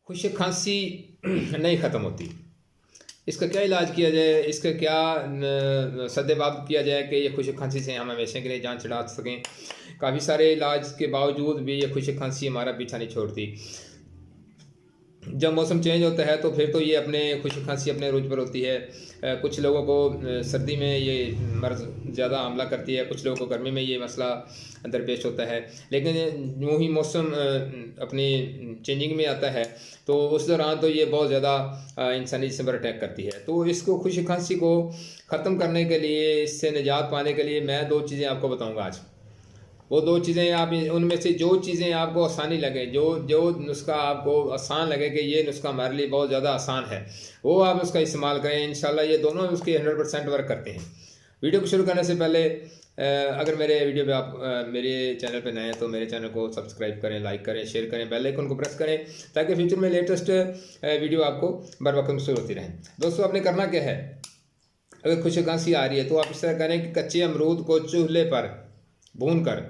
खुशक खांसी नहीं ख़त्म होती, इसका क्या इलाज किया जाए, इसका क्या सद्देबाब किया जाए कि ये खुशक खांसी से हम हमेशा के लिए जान छुड़ा सकें। काफ़ी सारे इलाज के बावजूद भी ये खुशक खांसी हमारा पीछा नहीं छोड़ती। जब मौसम चेंज होता है तो फिर तो ये अपने खुशक खांसी अपने रूज पर होती है। कुछ लोगों को सर्दी में ये मर्ज़ ज़्यादा हमला करती है, कुछ लोगों को गर्मी में ये मसला दरपेश होता है। लेकिन यूँ ही मौसम अपनी चेंजिंग में आता है तो उस दौरान तो ये बहुत ज़्यादा इंसानी जिस्म पर अटैक करती है। तो इसको खुशक खांसी को ख़त्म करने के लिए, इससे निजात पाने के लिए मैं 2 चीज़ें आपको बताऊँगा आज। वो 2 चीज़ें आप उनमें से जो चीज़ें आपको आसानी लगे, जो जो नुस्ख़ा आपको आसान लगे कि ये नुस्ख़ा हमारे लिए बहुत ज़्यादा आसान है, वो आप उसका इस्तेमाल करें। इंशाल्लाह ये दोनों उसके 100% वर्क करते हैं। वीडियो को शुरू करने से पहले अगर मेरे वीडियो पे आप मेरे चैनल पे नए हैं तो मेरे चैनल को सब्सक्राइब करें, लाइक करें, शेयर करें, बेल आइकन को प्रेस करें ताकि फ्यूचर में लेटेस्ट वीडियो आपको बर वक्त मिल होती रहें। दोस्तों, आपने करना क्या है, अगर खुशक खांसी आ रही है तो आप इस तरह करें कि कच्चे अमरूद को चूल्हे पर भून कर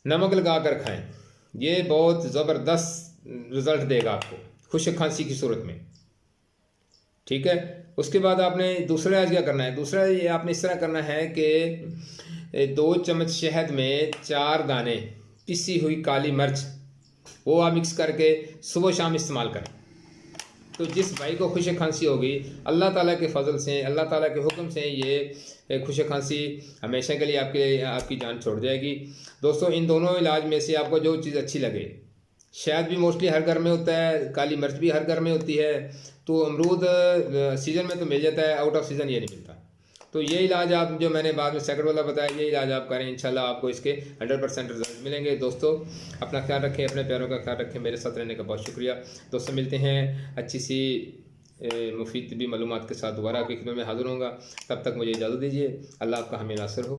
नमक लगा कर खाएं। ये बहुत ज़बरदस्त रिज़ल्ट देगा आपको खुशक खांसी की सूरत में। ठीक है। उसके बाद आपने दूसरा आज क्या करना है, दूसरा ये आपने इस तरह करना है कि 2 चम्मच शहद में 4 दाने पिसी हुई काली मिर्च वो आप मिक्स करके सुबह शाम इस्तेमाल करें। तो जिस भाई को खुशक खांसी होगी, अल्लाह ताला के फ़ज़ल से, अल्लाह ताला के हुक्म से ये खुशक खांसी हमेशा के लिए आपकी जान छोड़ जाएगी। दोस्तों, इन दोनों इलाज में से आपको जो चीज़ अच्छी लगे, शहद भी मोस्टली हर घर में होता है, काली मिर्च भी हर घर में होती है, तो अमरूद सीज़न में तो मिल जाता है, आउट ऑफ सीज़न ये नहीं मिलता। तो ये इलाज आप जो मैंने बाद में सेकंड वाला बताया, ये इलाज आप करें, इंशाल्लाह आपको इसके 100% रिजल्ट मिलेंगे। दोस्तों, अपना ख्याल रखें, अपने प्यारों का ख्याल रखें। मेरे साथ रहने का बहुत शुक्रिया। दोस्तों, मिलते हैं अच्छी सी मुफीद भी मालूमात के साथ दोबारा आपकी खिदमत में हाज़िर होऊंगा। तब तक मुझे इजाज़त दीजिए। अल्लाह आपका हमें नासिर हो।